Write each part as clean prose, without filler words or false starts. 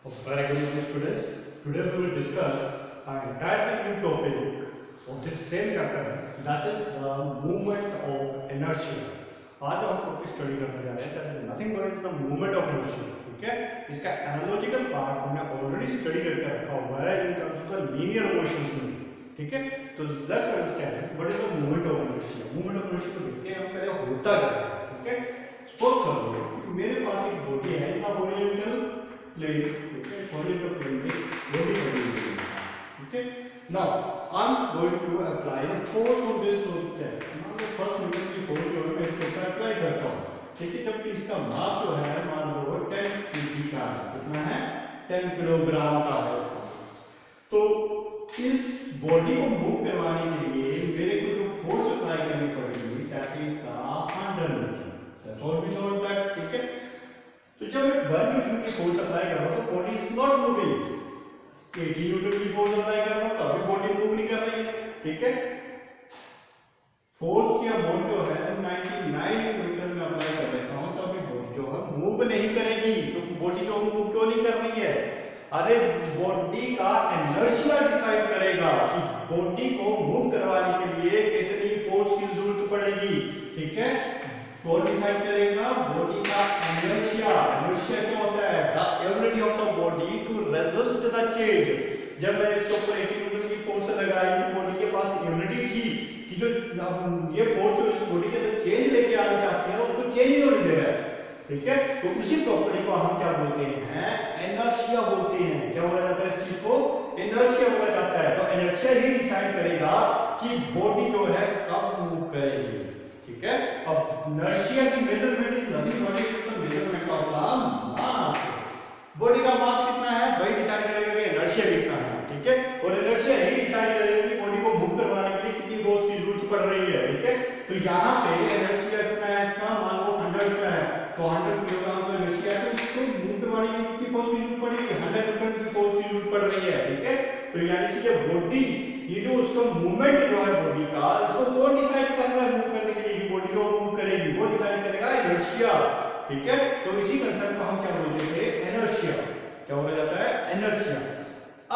Very good morning, students. Today we will discuss an entirely new topic of this same chapter, that is the movement of inertia. आज हम topic study करने जा रहे हैं that is nothing but is the movement of inertia. ठीक है, इसका analogical part हमने ऑलरेडी स्टडी करके रखा हुआ है in terms of the linear motions में. ठीक है, तो let's understand what is the movement of inertia. Movement of inertia को देखते हैं हम पहले होता क्या है. ठीक है, सपोज कर लो कि मेरे पास एक बॉडी है, इसका हॉरिजॉन्टल प्लेन, ठीक है, हॉरिजॉन्टल प्लेन में बॉडी पड़ी हुई है. ठीक है, now I am going to apply the force of this object. मान लो फर्स्ट न्यूटन की फोर्स जो है मैं इसके ऊपर अप्लाई करता हूं. ठीक है, जबकि इसका मास जो है मान लो 10 kg का है. कितना है? 10 किलोग्राम का है इसका मास. तो इस बॉडी को मूव करवाने के लिए मेरे को जो फोर्स अप्लाई करनी पड़ेगी that is the 100 newton. That's all we know that. ठीक है, तो जब मैं 1 न्यूटन की फोर्स अप्लाई कर रहा हूं तो body is not moving. 80 Newton की फोर्स अप्लाई कर रहा हूं तो अभी बॉडी मूव नहीं कर रही है. ठीक है, फोर्स की अमाउंट जो है 99 न्यूटन में अप्लाई कर देता हूं तो अभी बॉडी जो है मूव नहीं करेगी. तो बॉडी जो मूव क्यों नहीं कर रही है? अरे बॉडी का इनर्शिया डिसाइड करेगा कि बॉडी को मूव करवाने के लिए कितनी फोर्स की जरूरत पड़ेगी. ठीक है, कौन डिसाइड करेगा? बॉडी का इनर्शिया. इनर्शिया क्या होता है? The ability of the body to resist the change. जब मैंने इसके ऊपर 80 न्यूटन की फोर्स लगाई तो बॉडी के पास एबिलिटी थी कि जो ये फोर्स जो इस बॉडी के अंदर चेंज लेके आना चाहती है उसको चेंज ही नहीं दे रहा है. ठीक है, तो उसी प्रॉपर्टी को हम क्या बोलते हैं? इनर्शिया बोलते हैं. क्या बोला जाता है इस चीज को? इनर्शिया बोला जाता है. तो इनर्शिया ही डिसाइड करेगा कि बॉडी जो है कब मूव करेगी. ठीक है, अब इनर्शिया की measurement is nothing but it is the measurement of the mass. Body का मास कितना है वही डिसाइड करेगा कि इनर्शिया कितना है. ठीक है, और इनर्शिया ही डिसाइड करेगा कि बॉडी को मूव करवाने के लिए कितनी फोर्स की जरूरत पड़ रही है. ठीक है, तो यहां पे इनर्शिया कितना है इसका? मान लो 100 का है तो 100 किलोग्राम का इनर्शिया है तो इसको मूव करवाने के लिए कितनी फोर्स की जरूरत पड़ेगी? 100 न्यूटन की फोर्स की जरूरत पड़ रही है. ठीक है, तो यानी कि ये बॉडी, ये जो उसका मूवमेंट जो है बॉडी का, इसको कौन डिसाइड कर रहा है मूव करने के लिए? बॉडी को मूव करेगी वो डिसाइड करेगा इनर्शिया. ठीक है, तो इसी कंसेप्ट को हम क्या बोलते थे? इनर्शिया. क्या बोला जाता है? इनर्शिया.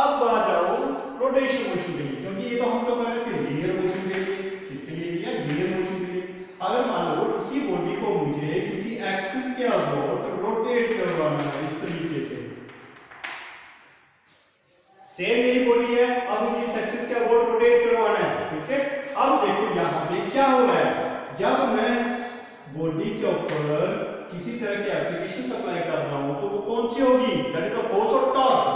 अब आ जाओ रोटेशन मोशन के लिए, क्योंकि ये तो हम तो कर रहे थे लीनियर मोशन के लिए. किसके लिए किया? लीनियर मोशन के लिए. अगर मान लो इसी बॉडी को मुझे किसी एक्सिस के अबाउट रोटेट करवाना है इस तरीके से, सेम यही बॉडी है, अब मुझे इस एक्सिस के अबाउट रोटेट करवाना है. ठीक है, अब देखो यहां पे क्या हो रहा है. जब मैं बॉडी के ऊपर किसी तरह की एप्लीकेशन अप्लाई कर रहा हूं तो वो कौन सी होगी? That is the force of torque.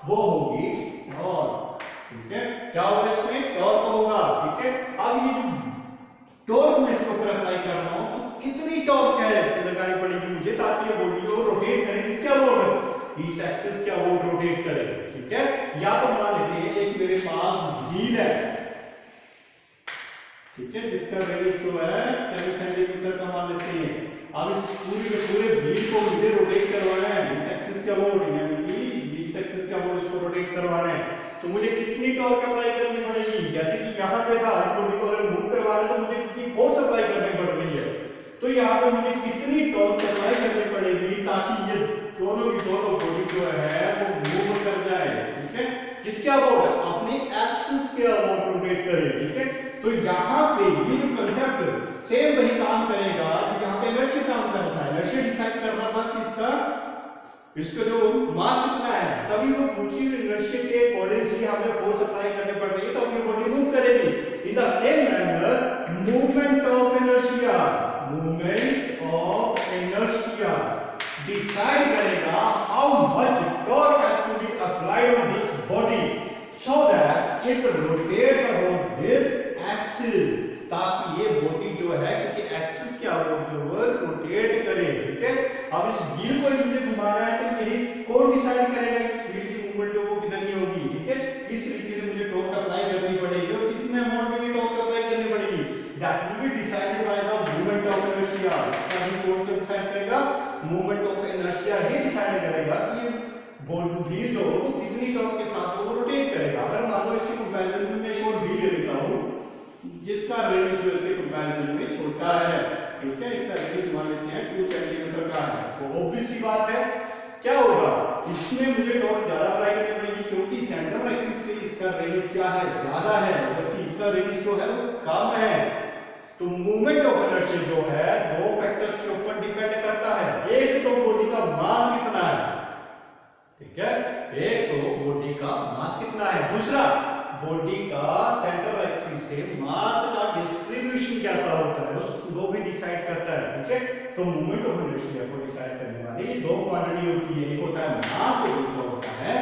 वो होगी टॉर्क. ठीक है, क्या होगा इसमें? टॉर्क होगा. ठीक है, अब ये जो टॉर्क मैं इसके ऊपर अप्लाई कर रहा हूं तो कितनी टॉर्क है लगानी पड़ेगी मुझे ताकि ये बॉडी को रोटेट करे किसके अबाउट? इस एक्सिस के अबाउट रोटेट करे. ठीक है, या तो मान लेते हैं एक मेरे पास व्हील है. ठीक है, जिसका रेडियस जो है 10 सेंटीमीटर का मान लेते हैं. अब इस पूरी के पूरे व्हील को मुझे रोटेट करवाना है इस एक्सिस के अबाउट, यानी कि इस एक्सिस के अबाउट इसको रोटेट करवाना है. तो मुझे कितनी टॉर्क अप्लाई करनी पड़ेगी? जैसे कि यहां पे था, इस बॉडी को अगर मूव करवाना है तो मुझे कितनी फोर्स अप्लाई करनी पड़ रही है. तो यहां पे मुझे कितनी टॉर्क अप्लाई करनी पड़ेगी ताकि ये दोनों की दोनों बॉडी जो है वो मूव कर जाए. ठीक है, किसके अबाउट? अपनी एक्सिस के अबाउट रोटेट करे. ठीक है, तो यहां पे ये जो कांसेप्ट सेम वही काम करेगा जो यहां पे इनर्शिया काम कर रहा था. इनर्शिया डिसाइड कर रहा था कि इसका जो मास कितना है, तभी वो उसी इनर्शिया के अकॉर्डिंग से हमें फोर्स अप्लाई करने पड़ रही है तो ये बॉडी मूव करेगी. In the same manner movement of inertia, movement of inertia decide करेगा how much torque has to be applied on this body so that it rotates around this axis, ताकि ये बॉडी जो है किसी axis के about जो है rotate करे. ठीक है, अब इस व्हील को मुझे घुमाना है तो यही कौन डिसाइड करेगा इस व्हील की मूवमेंट जो वो कितनी होगी. ठीक है, इस तरीके से मुझे टॉर्क अप्लाई करनी पड़ेगी और कितने अमाउंट में ये टॉर्क अप्लाई करनी पड़ेगी that will be decided by the movement of inertia. इसका भी कौन सा डिसाइड करेगा? Movement of inertia he decide करेगा कि ये व्हील जो वो कितनी टॉर्क के साथ वो रोटेट करेगा. अगर मान लो इसके कंपैरिजन में एक और व्हील ले लेता हूं जिसका रेडियस जो इसके कंपैरिजन में छोटा है. ठीक है, इसका रेडियस मान लेते हैं 2 सेंटीमीटर का है. तो ऑब्वियस सी बात है क्या होगा? इसमें मुझे टॉर्क ज्यादा अप्लाई करनी पड़ेगी क्योंकि सेंट्रल एक्सिस से इसका रेडियस क्या है, ज्यादा है, जबकि इसका रेडियस जो है वो कम है। तो मूवमेंट ऑफ इनर्शिया जो है दो फैक्टर्स के ऊपर डिपेंड करता है। एक तो बॉडी का मास कितना है, ठीक है, एक तो बॉडी का मास कितना है, दूसरा बॉडी का सेंट्रल एक्सिस से मास का डिस्ट्रीब्यूशन कैसा होता है, उसको भी डिसाइड करता है। ठीक है, तो मूवमेंट ऑफ इनर्शिया को डिसाइड करने वाली दो क्वांटिटी होती है, एक होता है मास और दूसरा होता है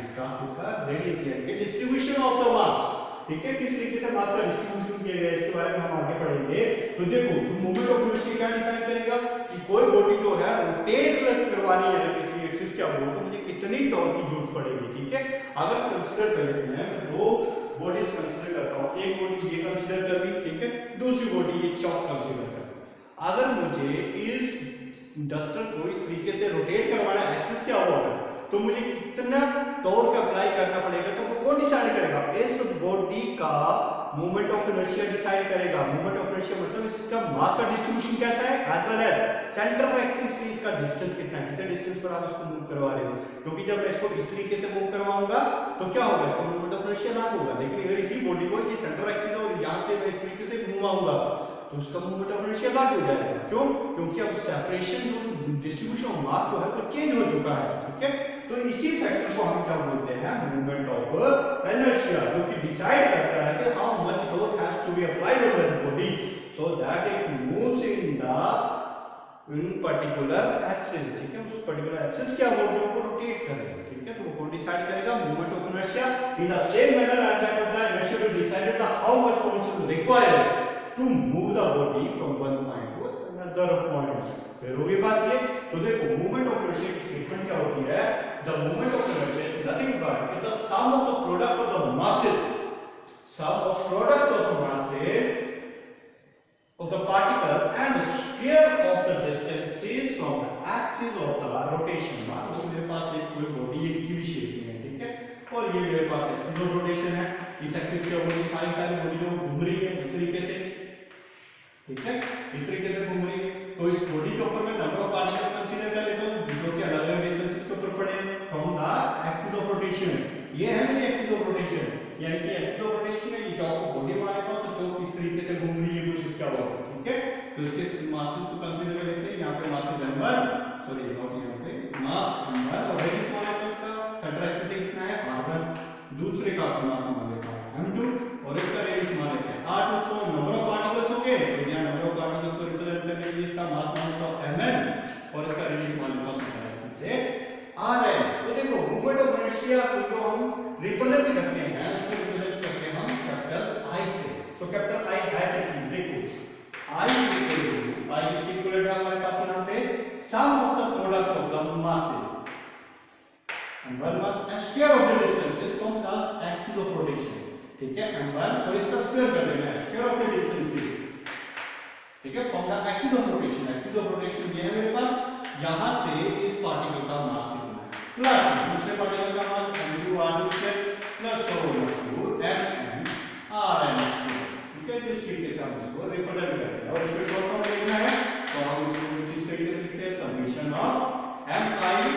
इसका खुद का रेडियस, यानी डिस्ट्रीब्यूशन ऑफ द मास। ठीक है, किस तरीके से मास का डिस्ट्रीब्यूशन किया गया है इसके बारे में हम आगे पढ़ेंगे। तो देखो मूवमेंट ऑफ इनर्शिया क्या डिसाइड करेगा कि कोई बॉडी जो है रोटेट करवानी है किसी एक्सिस के अबाउट, तो मुझे कितनी टॉर्क की जरूरत पड़ेगी। ठीक है, अगर कंसीडर कर लेते हैं दो बॉडीज कंसीडर करता हूं, एक बॉडी ये कंसीडर कर ली, ठीक है, दूसरी बॉडी ये चौक कंसीडर कर ली। अगर मुझे इस डस्टर को इस तरीके से रोटेट करवाना है एक्सिस के अबाउट, तो मुझे कितना टॉर्क अप्लाई करना पड़ेगा, तो वो कौन डिसाइड करेगा, इस बॉडी का मूवमेंट ऑफ इनर्शिया डिसाइड करेगा। मूवमेंट ऑफ इनर्शिया मतलब इसका मास का डिस्ट्रीब्यूशन कैसा है, as well as central axis से इसका डिस्टेंस कितना है। कितने डिस्टेंस पर आप इसको मूव करवा रहे हो, क्योंकि जब मैं इसको इस तरीके से मूव करवाऊंगा तो क्या होगा, इसका मूवमेंट ऑफ इनर्शिया लागू होगा। लेकिन अगर इसी बॉडी को ये सेंट्रल एक्सिस और यहां से मैं इस तरीके से घुमाऊंगा तो उसका मूवमेंट ऑफ इनर्शिया लागू हो जाएगा। क्यों, क्योंकि अब सेपरेशन डिस्ट्रीब्यूशन ऑफ मास जो है वो चेंज हो चुका है। ठीक है, तो इसी फैक्टर को हम क्या बोलते हैं, मूवमेंट ऑफ इनर्शिया, जो कि डिसाइड करता है कि how much torque has to be applied on the body so that it moves in particular axis. ठीक है, उस पर्टिकुलर एक्सिस के अबाउट जो वो रोटेट करेगा। ठीक है, तो वो कौन डिसाइड करेगा, movement of inertia. In the same manner as that of the inertia will decide the how much force is required to move the body from one point to another point. फिर होगी बात ये, तो देखो movement of inertia की statement क्या होती है, the movement of inertia is nothing but it the sum of the product of the masses, sum of product of the masses of the particle and square of the distances from the axis of the rotation। मान लो मेरे पास एक कोई body है किसी भी shape में है, ठीक है, और ये मेरे पास एक्सिस ऑफ रोटेशन है, इस एक्सिस के ऊपर ये सारी बॉडी जो घूम रही है इस तरीके से, ठीक है, इस तरीके से घूम रही है। तो इस बॉडी के ऊपर मैं नंबर ऑफ पार्टिकल्स कंसीडर कर लेता हूं जो कि अलग-अलग डिस्टेंसेस के ऊपर पड़े हैं from the axis of rotation. ये है मेरी एक्सिस ऑफ रोटेशन, यानी कि एक्सिस ऑफ रोटेशन है, ये चौक को बॉडी मान लेता हूं, तो चौक इस तरीके से घूम रही है कुछ इसका ऊपर। ठीक है, तो इसके मासेस को कंसीडर कर लेते हैं। यहां पे मास m1, सॉरी नॉट यहां पे मास m1 और रेडियस मान लेते हैं उसका, सेंटर एक्सिस से कितना है r1, दूसरे का मास मान लेता हूं m2 और इसका रेडियस मान लेते हैं r2। So number of particles हो गए, तो यहां नंबर ऑफ पार्टिकल्स को रिप्रेजेंट करने के लिए इसका मास मान लेता हूं mn और इसका रेडियस मान लेता हूं सेंटर एक्सिस से rn। तो देखो मूवमेंट ऑफ इनर्शिया को जो हम रिप्रेजेंट करते हैं उसको रिप्रेजेंट करते हैं हम कैपिटल I से। तो कैपिटल I है क्या चीज, देखो I इसके इक्वल है हमारे पास यहां पे some of the product of the masses and one mass and square of the distances from the axis of rotation। ठीक है, m1 और इसका स्क्वायर कर देना है, स्क्वायर ऑफ द डिस्टेंस, ठीक है, from the axis of rotation. Axis of rotation ये है मेरे पास, यहां से इस पार्टिकल का मास कितना है प्लस दूसरे पार्टिकल का मास m2 r2 square plus m2 mn rn square. ठीक है, तो इस तरीके से हम इसको रिप्रेजेंट करते हैं और इसको शॉर्ट फॉर्म में लिखना है तो हम इसको कुछ इस तरीके से लिखते हैं, समेशन ऑफ mi ri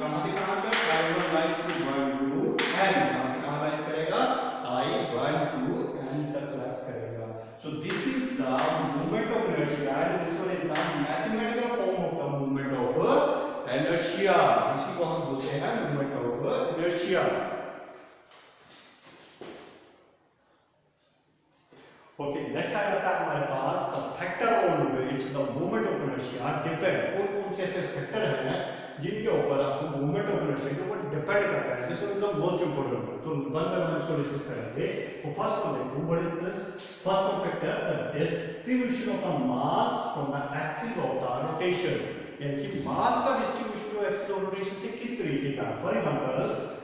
कहां से कहां तक i1 lies to 1 to n, कहां से कहां लाइज करेगा i1 to n तक लाइज करेगा। So this is the movement of inertia and this one is the mathematical form of the movement of inertia। इसी को हम बोलते हैं movement of inertia। Okay, next आ जाता है हमारे पास the factor on which the movement of inertia depend. कौन से ऐसे फैक्टर हैं जिनके ऊपर आपको मूवमेंट ऑफ इनर्शिया के ऊपर डिपेंड करता है। This is the most important, तो वन बाय वन इसको डिस्कस करेंगे। तो फर्स्ट वन देखो, what is this first factor, the distribution of the mass from the axis of the rotation, यानी कि मास का डिस्ट्रीब्यूशन एक्सिस ऑफ रोटेशन से किस तरीके का। फॉर एग्जांपल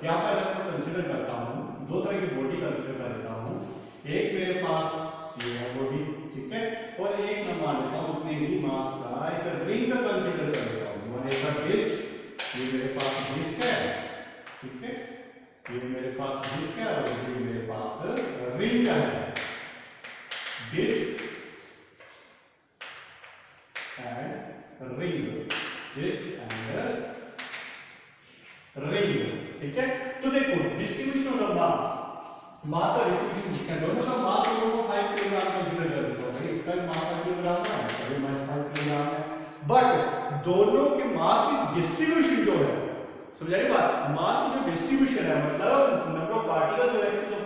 यहां पर मैं कंसीडर करता हूं, दो तरह की बॉडी कंसीडर कर लेता हूं, एक मेरे पास ये है बॉडी, ठीक है, और एक मैं मान लेता हूं उतने ही मास का एक रिंग का कंसीडर कर लेता हूं। और एक डिस्क, ये मेरे पास डिस्क है, ठीक है, ये मेरे पास डिस्क है और ये मेरे पास रिंग है। Disc and ring, disc and ring, ठीक है। तो देखो डिस्ट्रीब्यूशन ऑफ द मास का डिस्ट्रीब्यूशन किसका है, दोनों का मास दोनों को 5 किलोग्राम कंसीडर कर लो, भाई इसका भी मास 5 किलोग्राम है, इसका भी मास 5 किलोग्राम है, बट दोनों के मास की डिस्ट्रीब्यूशन जो है, समझ रही बात, मास की जो डिस्ट्रीब्यूशन है मतलब नंबर ऑफ पार्टिकल्स जो एक्सिस ऑफ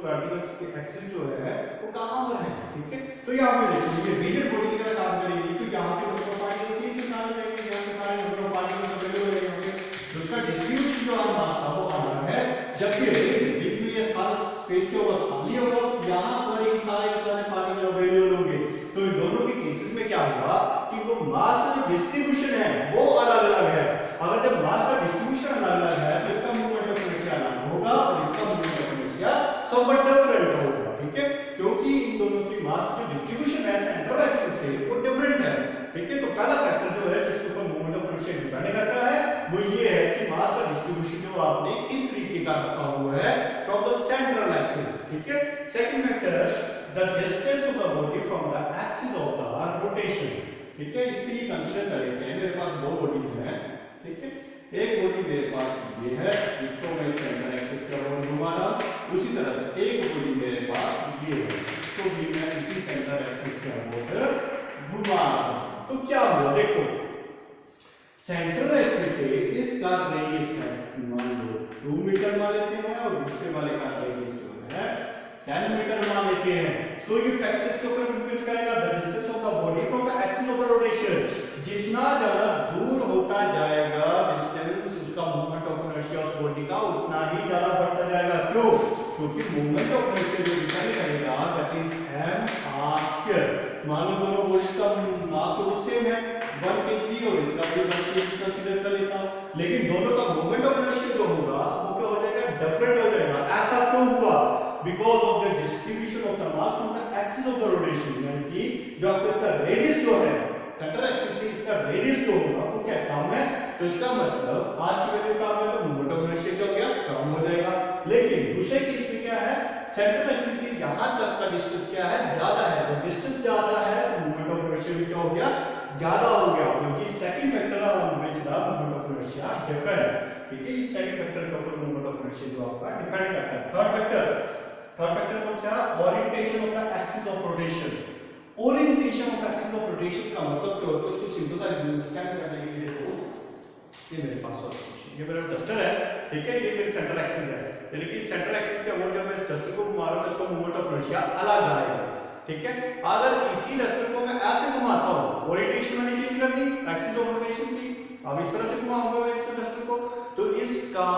पार्टिकल्स के एक्सिस जो है वो कहां पर है, ठीक है। तो यहां पे देखो ये रिजिड बॉडी की तरह काम करेगी, क्योंकि यहां पे नंबर ऑफ पार्टिकल्स ही से काम करेंगे, यहां पे सारे नंबर ऑफ पार्टिकल्स अवेलेबल रहेंगे, तो उसका डिस्ट्रीब्यूशन जो है मास का वो अलग है, जबकि रिंग में ये सारा स्पेस के ऊपर खाली होगा, यहां पर ही सारे के सारे पार्टिकल अवेलेबल होंगे। तो इन दोनों के केसेस में क्या होगा कि वो मास का जो डिस्ट्रीब्यूशन है वो अलग अलग है। अगर जब मास का डिस्ट्रीब्यूशन अलग अलग है तो इसका मूवमेंट ऑफ इनर्शिया अलग होगा और इसका movement of inertia somewhat different होगा, ठीक है, क्योंकि इन दोनों की मास की जो डिस्ट्रीब्यूशन है सेंट्रल एक्सिस से वो डिफरेंट है, ठीक है। तो पहला फैक्टर जो है जिसके ऊपर मूवमेंट ऑफ इनर्शिया डिपेंड करता है वो ये है कि मास का डिस्ट्रीब्यूशन जो आपने इस तरीके का रखा हुआ है फ्रॉम द सेंट्रल एक्सिस, ठीक है। Second factor the distance of the body from the axis of the rotation, ठीक है। इसके लिए कंसीडर करेंगे मेरे पास दो बॉडीज हैं, ठीक है, एक बॉडी मेरे पास ये है इसको मैं सेंटर एक्सिस का ओर घुमा रहा हूं, उसी तरह से एक बॉडी मेरे पास ये है इसको भी मैं इसी सेंटर एक्सिस के ओर घुमा रहा हूं। तो क्या हुआ देखो, सेंटर एक्सिस से इसका रेडियस है मान लो 2 मीटर मान लेते हैं और दूसरे वाले का रेडियस जो है 10 मीटर मान लेते हैं। तो ये फैक्टर इसके ऊपर डिपेंड करेगा the distance of the body from the axis of the rotation, जितना ज्यादा दूर होता जाएगा डिस्टेंस उसका मूवमेंट ऑफ इनर्शिया उस बॉडी का उतना ही ज्यादा बढ़ता जाएगा। क्यों? क्योंकि मूवमेंट ऑफ इनर्शिया जो डिपेंड करेगा दैट इज m r²। मान लो दोनों बॉडीज का मास तो सेम है 1 kg और इसका भी 1 kg कंसीडर कर लेता हूं, लेकिन दोनों का मूवमेंट ऑफ इनर्शिया जो होगा वो क्या हो जाएगा, डिफरेंट हो जाएगा। ऐसा क्यों हुआ? Because of the distribution of the mass from the axis of the rotation, यानी कि जो आपको इसका रेडियस जो है सेंटर एक्सिस से इसका रेडियस जो होगा वो क्या कम है, तो इसका मतलब आज की वैल्यू कम है तो मूवमेंट ऑफ इनर्शिया क्या हो गया, कम हो जाएगा। लेकिन दूसरे केस में क्या है, सेंट्रल एक्सिस से यहां तक का डिस्टेंस क्या है, ज्यादा है, तो डिस्टेंस ज्यादा है तो मूवमेंट ऑफ इनर्शिया भी क्या हो गया, ज्यादा हो गया, क्योंकि second factor on which the movement of inertia depend, ठीक है। इस सेकंड फैक्टर के ऊपर मूवमेंट ऑफ इनर्शिया जो आपका डिपेंड करता है। थर्ड फैक्टर कौन सा है, orientation of the axis of rotation. Orientation of axis of rotation का मतलब क्या होता है, इसको सिंपल अंडरस्टैंड करने के लिए देखो, ये मेरे पास ओरिएंटेशन, ये मेरा डस्टर है, ठीक है, ये मेरी सेंट्रल एक्सिस है, यानी कि सेंट्रल एक्सिस के ओर जब मैं इस डस्टर को घुमा रहा हूं तो इसका मूवमेंट ऑफ इनर्शिया अलग आएगा, ठीक है। अगर इसी डस्टर को मैं ऐसे घुमाता हूं, ओरिएंटेशन मैंने चेंज कर दी एक्सिस ऑफ रोटेशन की, अब इस तरह से घुमाऊंगा मैं इस डस्टर को तो इसका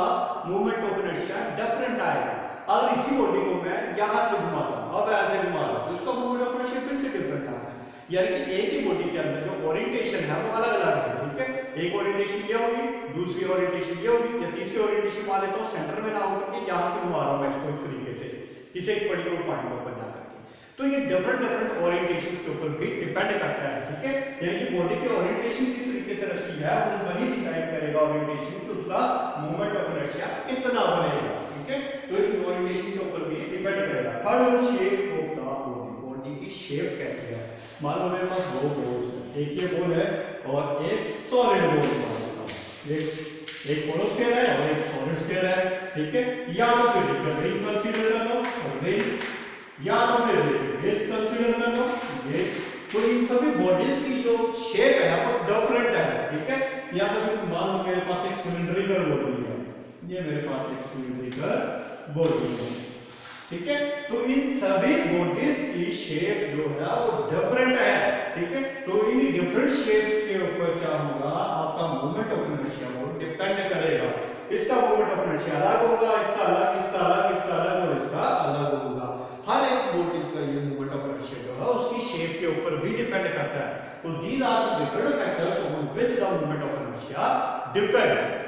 मूवमेंट ऑफ इनर्शिया डिफरेंट आएगा। अगर इसी बॉडी को मैं यहां से घुमाता हूं, अब ऐसे घुमा रहा हूं तो इसका मूवमेंट ऑफ इनर्शिया फिर से डिफरेंट आ रहा है, यानी कि एक ही बॉडी के अंदर जो ओरिएंटेशन है वो अलग अलग है, ठीक है। एक ओरिएंटेशन ये होगी, दूसरी ओरिएंटेशन ये होगी, या तीसरी ओरिएंटेशन मान लेता हूं सेंटर में ना होकर के यहां से घुमा रहा हूं मैं इसको इस तरीके से किसी एक पर्टिकुलर पॉइंट पर जाकर के, तो ये डिफरेंट ओरिएंटेशन के ऊपर भी डिपेंड करता है, ठीक है। यानी कि बॉडी की ओरिएंटेशन किस तरीके से रखी है वो वही डिसाइड करेगा ओरिएंटेशन कि उसका मूवमेंट ऑफ इनर्शिया कितना बनेगा, ठीक है। तो इस ओरिएंटेशन के ऊपर भी डिपेंड करेगा। Third one, shape of the body, body की शेप कैसी है। मान लो मेरे पास दो बॉल्स हैं, एक ये बॉल है और एक सॉलिड बॉल है, एक होलोस्फीयर है और एक सॉलिड स्फीयर है, ठीक है। या तो फिर रिंग कंसीडर कर लो, रिंग, या तो फिर डिस्क कंसीडर कर लो ये, तो इन सभी बॉडीज की जो शेप है वो डिफरेंट है, ठीक है। या तो फिर मान लो मेरे पास एक सिलिंड्रिकल बॉडी है, ये मेरे पास एक सिलिंड्रिकल बॉडी है, ठीक है। तो इन सभी बॉडीज की शेप जो है वो डिफरेंट है, ठीक है। तो इन डिफरेंट शेप के ऊपर क्या होगा, आपका मूवमेंट ऑफ इनर्शिया वो डिपेंड करेगा। इसका मूवमेंट ऑफ इनर्शिया अलग होगा, इसका अलग, इसका अलग, इसका अलग और इसका अलग होगा। हर एक बॉडीज का ये मूवमेंट ऑफ इनर्शिया जो है उसकी शेप के ऊपर भी डिपेंड करता है। तो these are the different factors on which the movement of inertia depend.